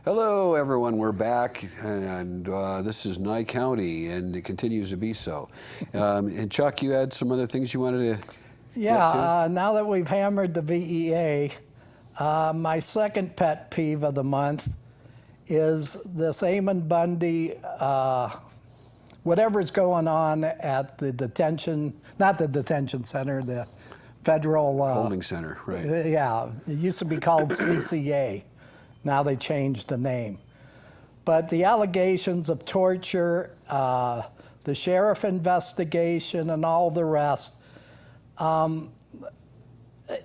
Hello, everyone. We're back, and this is Nye County, and it continues to be so. And Chuck, you had some other things you wanted to Yeah, now that we've hammered the VEA, my second pet peeve of the month is this Amon Bundy, whatever's going on at the detention, not the detention center, the federal holding center, right? Yeah, it used to be called CCA. Now they changed the name. But the allegations of torture, the sheriff investigation, and all the rest,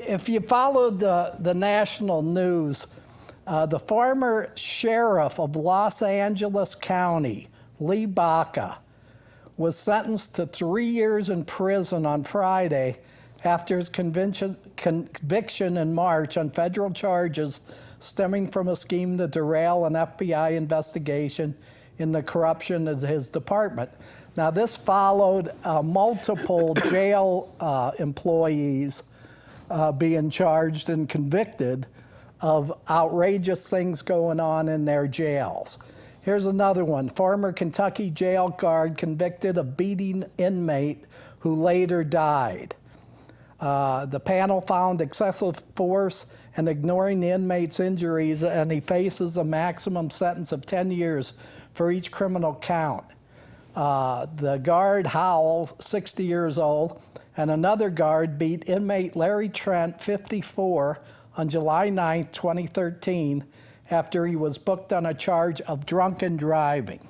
if you followed the national news, the former sheriff of Los Angeles County, Lee Baca, was sentenced to 3 years in prison on Friday after his conviction in March on federal charges stemming from a scheme to derail an FBI investigation in the corruption of his department. Now, this followed multiple jail employees being charged and convicted of outrageous things going on in their jails. Here's another one. Former Kentucky jail guard convicted of beating inmate who later died. The panel found excessive force and ignoring the inmate's injuries, and he faces a maximum sentence of 10 years for each criminal count. The guard, Howell, 60 years old, and another guard beat inmate Larry Trent, 54, on July 9, 2013, after he was booked on a charge of drunken driving.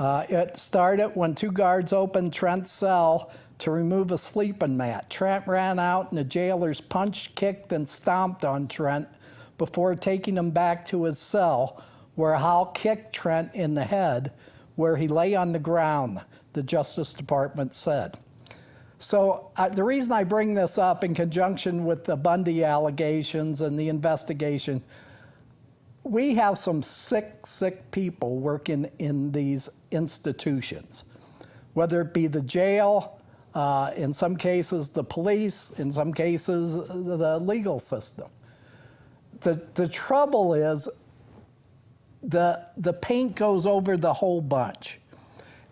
It started when two guards opened Trent's cell to remove a sleeping mat. Trent ran out and the jailers punched, kicked, and stomped on Trent before taking him back to his cell, where Howell kicked Trent in the head, where he lay on the ground, the Justice Department said. So the reason I bring this up in conjunction with the Bundy allegations and the investigation, we have some sick people working in these institutions, whether it be the jail, in some cases the police, in some cases the legal system. The trouble is the paint goes over the whole bunch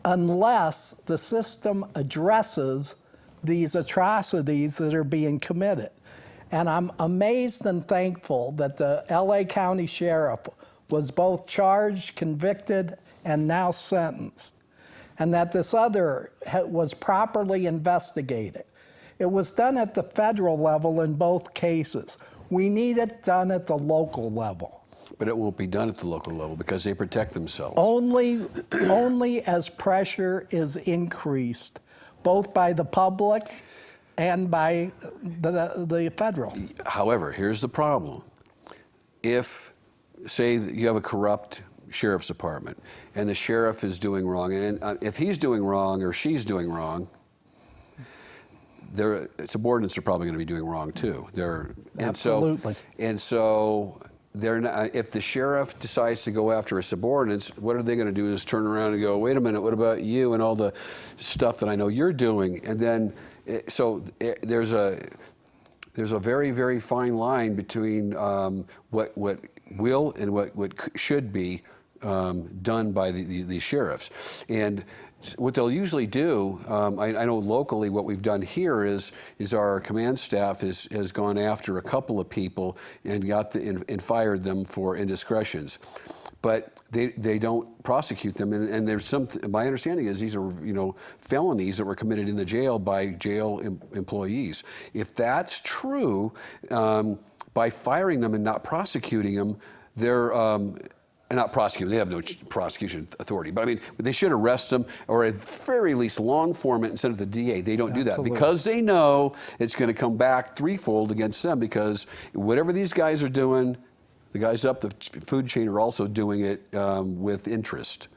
unless the system addresses these atrocities that are being committed. And I'm amazed and thankful that the LA County Sheriff was both charged, convicted, and now sentenced, and that this other was properly investigated. It was done at the federal level in both cases. We need it done at the local level. But it won't be done at the local level because they protect themselves. Only as pressure is increased, both by the public and by the federal. However, here's the problem. If, say, you have a corrupt sheriff's department and the sheriff is doing wrong, and if he's doing wrong or she's doing wrong, their subordinates are probably going to be doing wrong too. Absolutely. So they're not, if the sheriff decides to go after a subordinates, what are they going to do is turn around and go, wait a minute, what about you and all the stuff that I know you're doing? And then, there's a very, very fine line between what will and what should be done by the sheriffs. And what they'll usually do, I know locally what we've done here is our command staff has gone after a couple of people and and fired them for indiscretions. But they don't prosecute them, and there's my understanding is these are felonies that were committed in the jail by jail employees. If that's true, by firing them and not prosecuting them, they're not prosecuting. They have no prosecution authority. But I mean, they should arrest them, or at very least long form it and send it to the DA. They don't do that because they know it's going to come back threefold against them, because whatever these guys are doing, the guys up the food chain are also doing it with interest.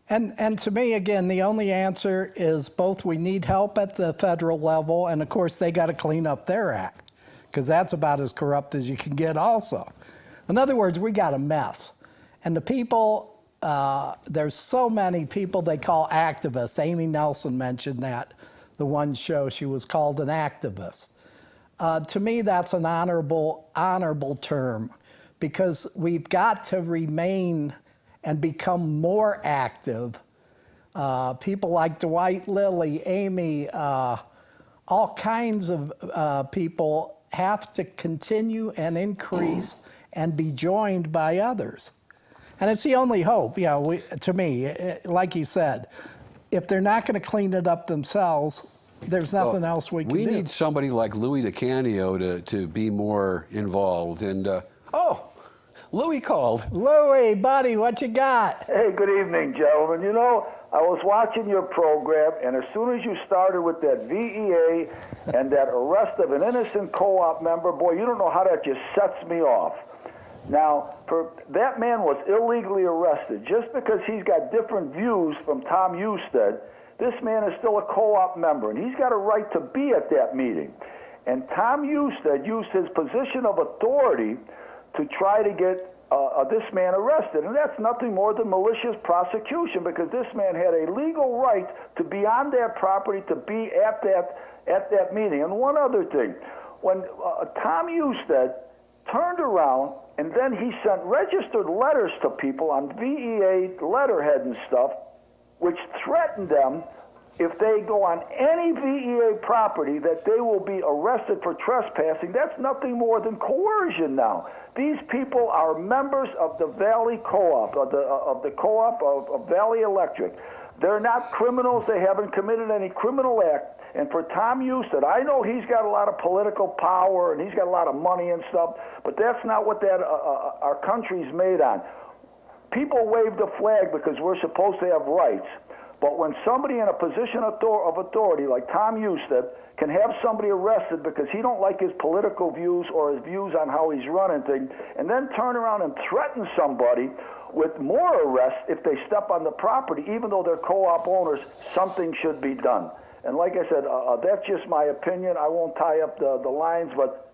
And to me, again, the only answer is both we need help at the federal level, and of course they got to clean up their act, because that's about as corrupt as you can get also. In other words, we got a mess. And the people, there's so many people they call activists. Amy Nelson mentioned that, the one show she was called an activist. To me, that's an honorable term, because we've got to remain and become more active. People like Dwight Lilly, Amy, all kinds of people have to continue and increase and be joined by others. And it's the only hope, to me, like you said, if they're not going to clean it up themselves, there's nothing else we can do. We need somebody like Louis DeCanio to be more involved. And, Louis called. Louis, buddy, what you got? Hey, good evening, gentlemen. You know, I was watching your program, and as soon as you started with that VEA and that arrest of an innocent co-op member, boy, you don't know how that just sets me off. Now, that man was illegally arrested. Just because he's got different views from Tom Husted, this man is still a co-op member, and he's got a right to be at that meeting. And Tom Husted used his position of authority to try to get this man arrested. And that's nothing more than malicious prosecution, because this man had a legal right to be on that property, to be at that meeting. And one other thing, when Tom Husted turned around and then he sent registered letters to people on VEA letterhead and stuff, which threatened them if they go on any VEA property that they will be arrested for trespassing. That's nothing more than coercion now. These people are members of the Valley Co-op, of the co-op of Valley Electric. They're not criminals. They haven't committed any criminal act. And for Tom Husted, I know he's got a lot of political power and he's got a lot of money and stuff, but that's not what our country's made on. People wave the flag because we're supposed to have rights. But when somebody in a position of authority like Tom Husted can have somebody arrested because he don't like his political views or his views on how he's running things, and then turn around and threaten somebody with more arrests if they step on the property, even though they're co-op owners, something should be done. And like I said, that's just my opinion. I won't tie up the lines, but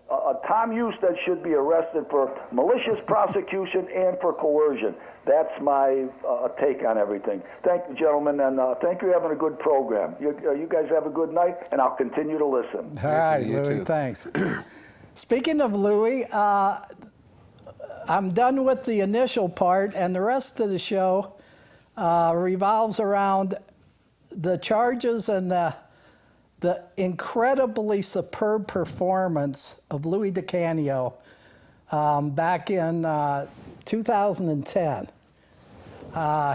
Tom Husted should be arrested for malicious prosecution and for coercion. That's my take on everything. Thank you, gentlemen, and thank you for having a good program. You guys have a good night, and I'll continue to listen. All right, Louis, thanks. Speaking of Louis, I'm done with the initial part, and the rest of the show revolves around the charges and the incredibly superb performance of Louis DeCanio back in 2010.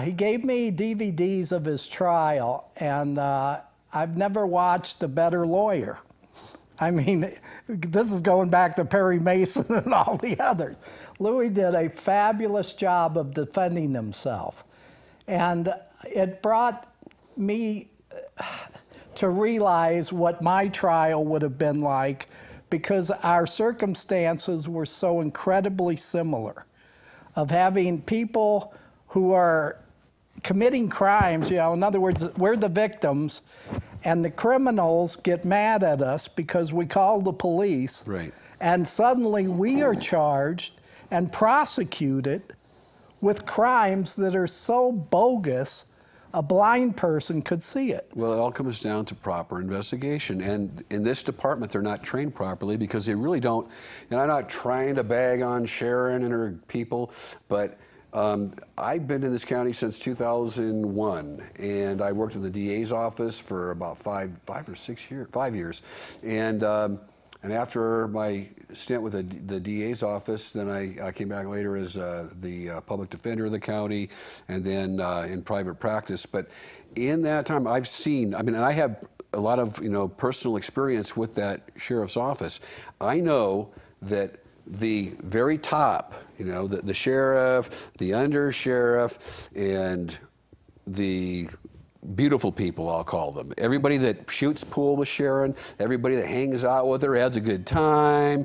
He gave me DVDs of his trial, and I've never watched a better lawyer. I mean, this is going back to Perry Mason and all the others. Louis did a fabulous job of defending himself, and it brought me to realize what my trial would have been like, because our circumstances were so incredibly similar, of having people who are committing crimes, in other words, we're the victims, and the criminals get mad at us because we call the police, right, and suddenly we are charged and prosecuted with crimes that are so bogus a blind person could see it. Well, it all comes down to proper investigation. And in this department, they're not trained properly because they really don't. And I'm not trying to bag on Sharon and her people, but I've been in this county since 2001, and I worked in the DA's office for about 5 years. And after my stint with the DA's office, then I came back later as the public defender of the county, and then in private practice. But in that time, I've seen, and I have a lot of personal experience with that sheriff's office. I know that the very top, the sheriff, the under sheriff, and the beautiful people, I'll call them. Everybody that shoots pool with Sharon, everybody that hangs out with her, has a good time.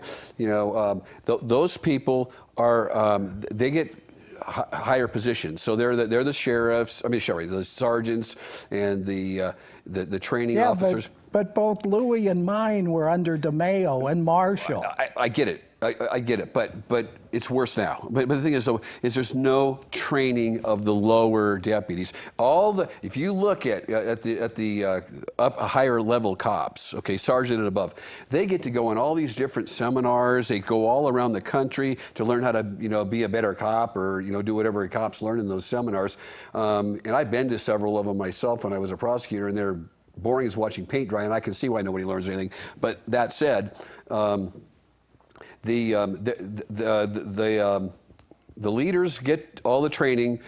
Those people are they get higher positions. So they're the sheriffs. The sergeants and the training officers. But both Louis and mine were under DeMayo and Marshall. I get it. I get it, but it's worse now. But the thing is, though, is there's no training of the lower deputies. If you look at the higher level cops, okay, sergeant and above, they get to go on all these different seminars. They go all around the country to learn how to, be a better cop, or do whatever cops learn in those seminars. And I've been to several of them myself when I was a prosecutor, and they're boring as watching paint dry. And I can see why nobody learns anything. But that said. The leaders get all the training.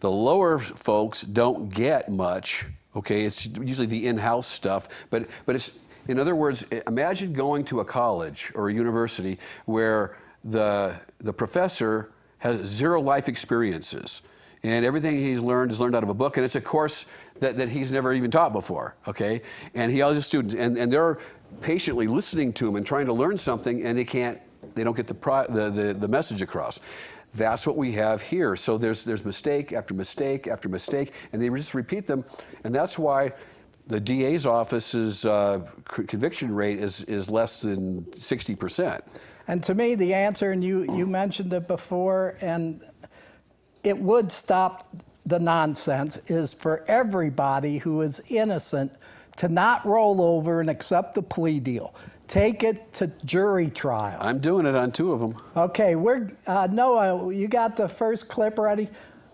The lower folks don't get much. Okay, it's usually the in-house stuff. But it's, in other words, imagine going to a college or a university where the professor has 0 life experiences, and everything he's learned is learned out of a book, and it's a course that he's never even taught before. Okay, and he has his students, and they're patiently listening to him and trying to learn something, and they don't get the message across. That's what we have here. So there's mistake after mistake after mistake, and they just repeat them, and that's why the DA's office's conviction rate is less than 60%. And to me, the answer, and you mentioned it before, and it would stop the nonsense, is for everybody who is innocent to not roll over and accept the plea deal. Take it to jury trial. I'm doing it on 2 of them. Okay, Noah, you got the first clip ready?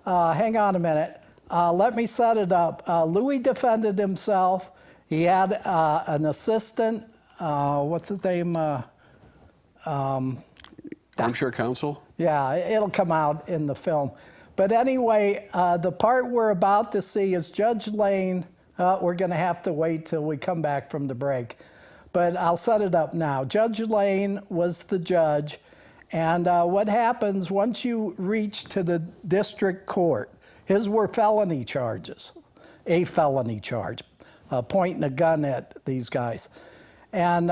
Hang on a minute. Let me set it up. Louis defended himself. He had an assistant, what's his name? Armchair counsel? Yeah, it'll come out in the film. But anyway, the part we're about to see is Judge Lane. We're going to have to wait till we come back from the break. But I'll set it up now. Judge Lane was the judge. And what happens once you reach to the district court, his were felony charges, a felony charge, pointing a gun at these guys. And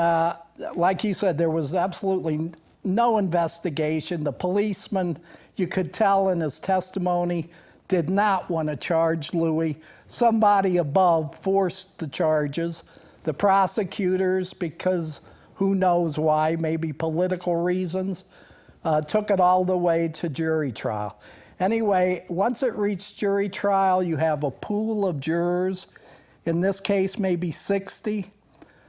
like you said, there was absolutely no investigation. The policeman, you could tell in his testimony, did not want to charge Louis. Somebody above forced the charges. The prosecutors, because who knows why, maybe political reasons, took it all the way to jury trial. Anyway, once it reached jury trial, you have a pool of jurors, in this case maybe 60,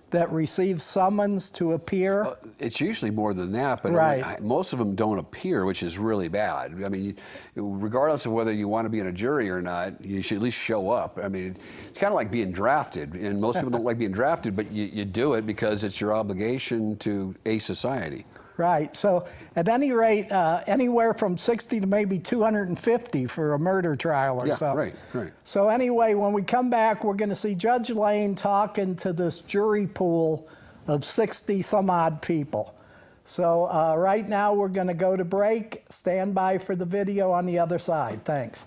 that receive summons to appear. It's usually more than that, but right. I mean, most of them don't appear, which is really bad. I mean, regardless of whether you want to be in a jury or not, you should at least show up. I mean, it's kind of like being drafted, and most people don't like being drafted, but you do it because it's your obligation to a society. Right. So at any rate, anywhere from 60 to maybe 250 for a murder trial or something. Right. So anyway, when we come back, we're going to see Judge Lane talking to this jury pool of 60 some odd people. So right now we're going to go to break. Stand by for the video on the other side. Thanks.